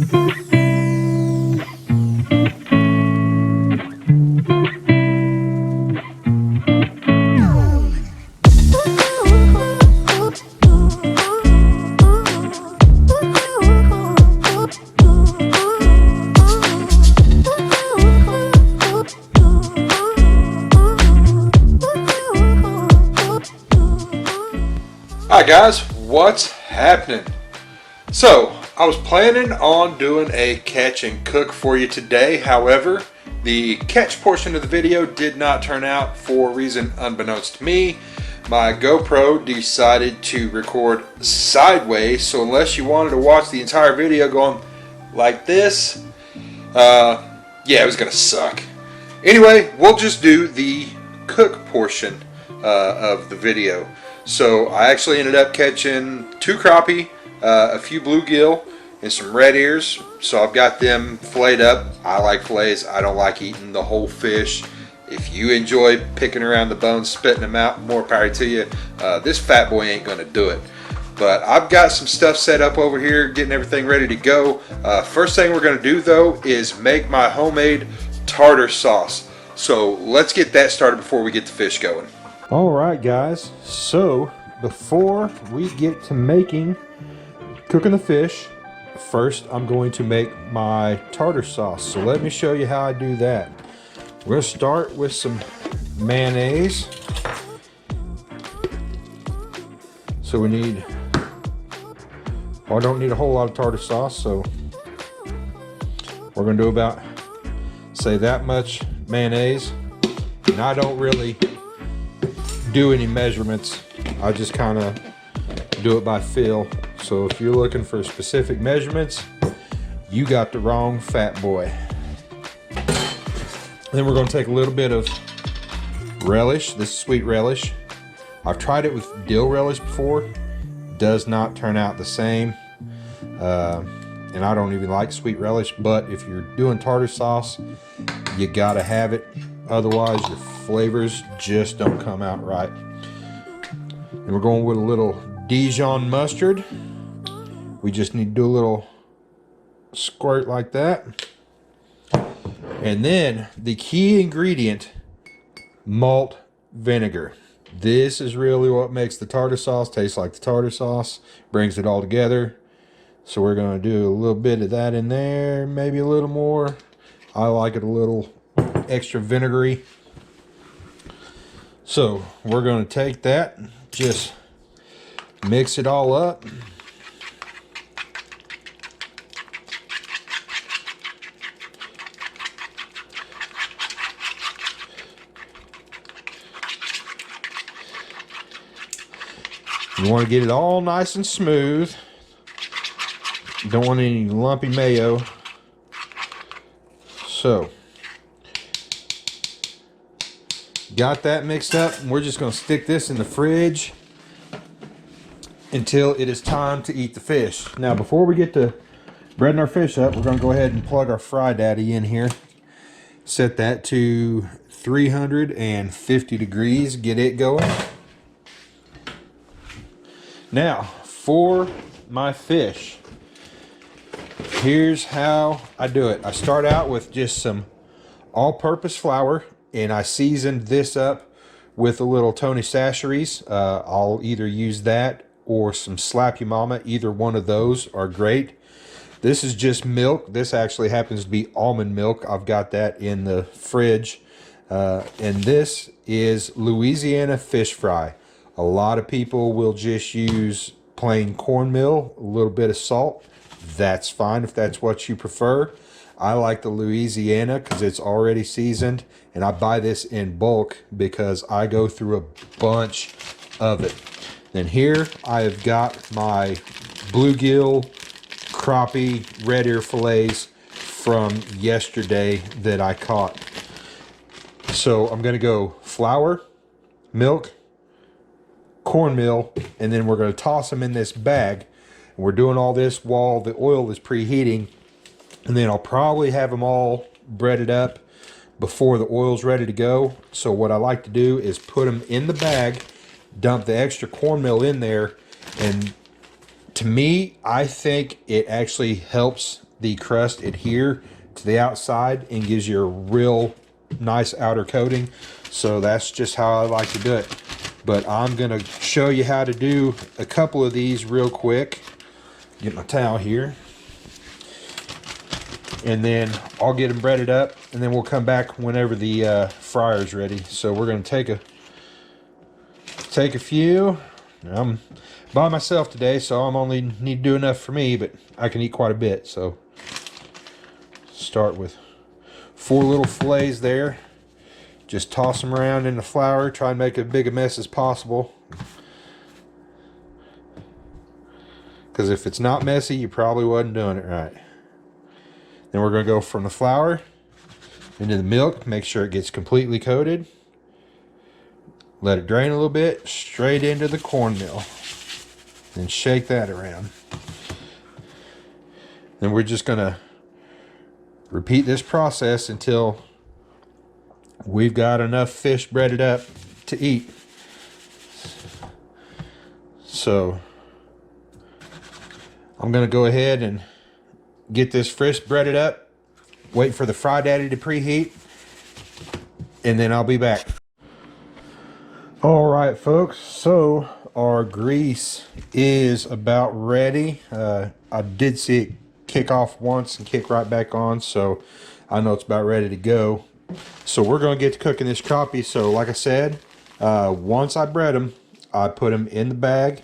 Hi guys, what's happening? So, I was planning on doing a catch and cook for you today. However, the catch portion of the video did not turn out for a reason unbeknownst to me. My GoPro decided to record sideways, so unless you wanted to watch the entire video going like this, yeah, it was gonna suck. Anyway, we'll just do the cook portion of the video. So I actually ended up catching 2 crappie, a few bluegill, and some red ears. So I've got them filleted up. I like fillets. I don't like eating the whole fish. If you enjoy picking around the bones, spitting them out, more power to you. This fat boy ain't gonna do it. But I've got some stuff set up over here, getting everything ready to go. First thing we're gonna do though is make my homemade tartar sauce. So let's get that started before we get the fish going. Alright guys, so before we get to cooking the fish, first I'm going to make my tartar sauce. So let me show you how I do that. We're going to start with some mayonnaise. So we need, I don't need a whole lot of tartar sauce, so we're going to do about, say, that much mayonnaise. And I don't really do any measurements. I just kind of do it by feel. So if you're looking for specific measurements, you got the wrong fat boy. Then we're going to take a little bit of relish. This is sweet relish. I've tried it with dill relish before. Does not turn out the same. And I don't even like sweet relish, but if you're doing tartar sauce, you gotta have it. Otherwise your flavors just don't come out right. And we're going with a little Dijon mustard. We just need to do a little squirt like that. And then the key ingredient, malt vinegar. This is really what makes the tartar sauce taste like the tartar sauce, brings it all together. So we're going to do a little bit of that in there, maybe a little more. I like it a little extra vinegary. So we're going to take that, just mix it all up. You want to get it all nice and smooth. You don't want any lumpy mayo. So, got that mixed up, and we're just going to stick this in the fridge until it is time to eat the fish. Now, before we get to breading our fish up, we're going to go ahead and plug our Fry Daddy in here. Set that to 350 degrees, get it going. Now, for my fish, here's how I do it. I start out with just some all-purpose flour, and I seasoned this up with a little Tony Chachere's. I'll either use that or some Slap Ya Mama. Either one of those are great. This is just milk. This actually happens to be almond milk. I've got that in the fridge. And this is Louisiana fish fry. A lot of people will just use plain cornmeal, a little bit of salt. That's fine if that's what you prefer. I like the Louisiana because it's already seasoned, and I buy this in bulk because I go through a bunch of it. Then here I have got my bluegill, crappie, red ear fillets from yesterday that I caught. So I'm going to go flour, milk, cornmeal, and then we're going to toss them in this bag. And we're doing all this while the oil is preheating, and then I'll probably have them all breaded up before the oil's ready to go. So what I like to do is put them in the bag, dump the extra cornmeal in there, and to me, I think it actually helps the crust adhere to the outside and gives you a real nice outer coating. So that's just how I like to do it. But I'm gonna show you how to do a couple of these real quick. Get my towel here. And then I'll get them breaded up, and then we'll come back whenever the fryer's ready. So we're gonna take a few. I'm by myself today, so I'm only need to do enough for me, but I can eat quite a bit. So start with 4 little fillets there. Just toss them around in the flour. Try and make as big a mess as possible. Because if it's not messy, you probably wasn't doing it right. Then we're going to go from the flour into the milk. Make sure it gets completely coated. Let it drain a little bit. Straight into the cornmeal. Then shake that around. Then we're just going to repeat this process until we've got enough fish breaded up to eat. So I'm going to go ahead and get this fish breaded up, wait for the Fry Daddy to preheat, and then I'll be back. All right, folks, so our grease is about ready. I did see it kick off once and kick right back on, so I know it's about ready to go. So we're going to get to cooking this crappie. So like I said, once I bread them, I put them in the bag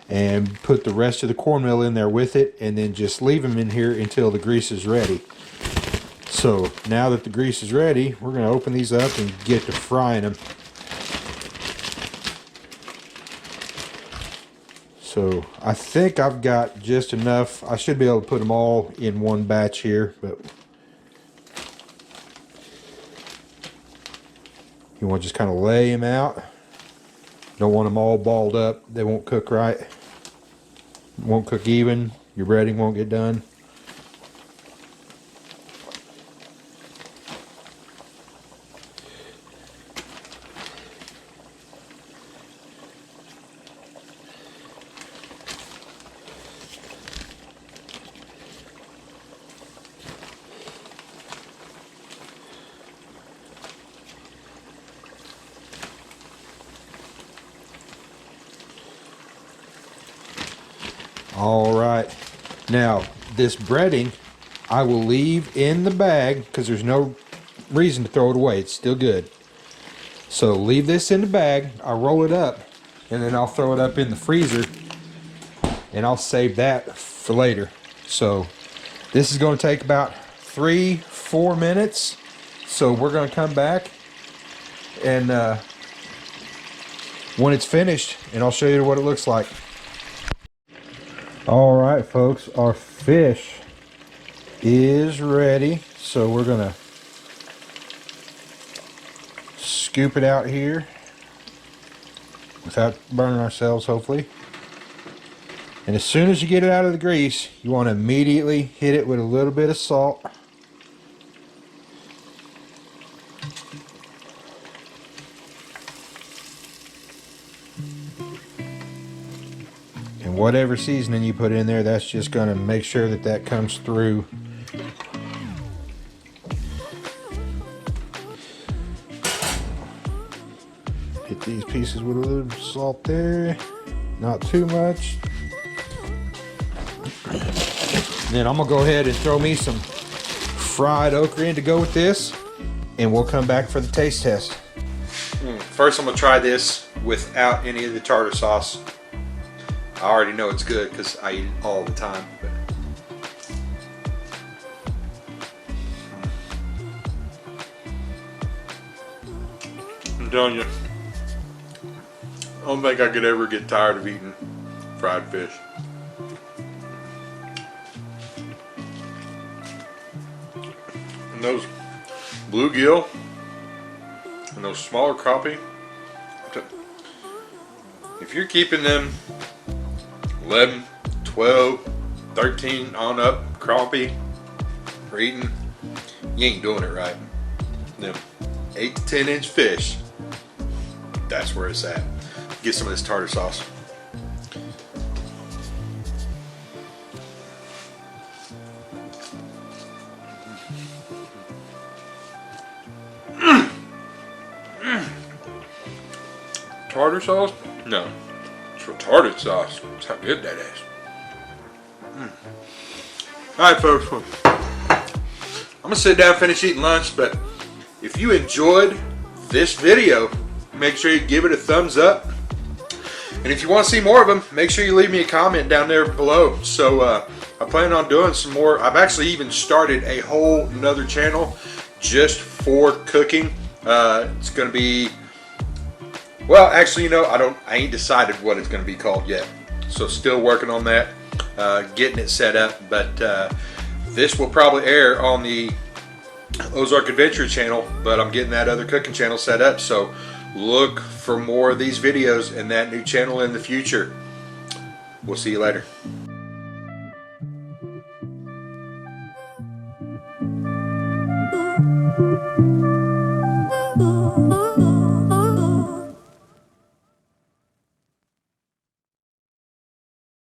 and put the rest of the cornmeal in there with it, and then just leave them in here until the grease is ready. So now that the grease is ready, we're going to open these up and get to frying them. So I think I've got just enough. I should be able to put them all in one batch here, but you want to just kind of lay them out. Don't want them all balled up. They won't cook right. Won't cook even. Your breading won't get done. All right, now this breading I will leave in the bag because there's no reason to throw it away. It's still good. So leave this in the bag. I'll roll it up and then I'll throw it up in the freezer, and I'll save that for later. So this is going to take about 3-4 minutes. So we're going to come back and when it's finished, and I'll show you what it looks like. All right, folks, our fish is ready. So we're gonna scoop it out here without burning ourselves, hopefully. And as soon as you get it out of the grease, you want to immediately hit it with a little bit of salt. And whatever seasoning you put in there, that's just going to make sure that that comes through. Hit these pieces with a little salt there, not too much. And then I'm going to go ahead and throw me some fried okra in to go with this, and we'll come back for the taste test. First I'm going to try this without any of the tartar sauce. I already know it's good because I eat it all the time. But I'm telling you, I don't think I could ever get tired of eating fried fish. And those bluegill and those smaller crappie, if you're keeping them 11, 12, 13 on up crappie for eating, you ain't doing it right. Them 8 to 10 inch fish, that's where it's at. Get some of this tartar sauce. Tartar sauce? No. It's retarded sauce. That's how good that is. Alright folks, I'm gonna sit down and finish eating lunch, but if you enjoyed this video, make sure you give it a thumbs up. And if you want to see more of them, make sure you leave me a comment down there below. So I plan on doing some more. I've actually even started a whole another channel just for cooking. It's gonna be, well, actually, you know, I ain't decided what it's gonna be called yet. So still working on that, getting it set up. But this will probably air on the Ozark Adventure channel, but I'm getting that other cooking channel set up. So look for more of these videos in that new channel in the future. We'll see you later.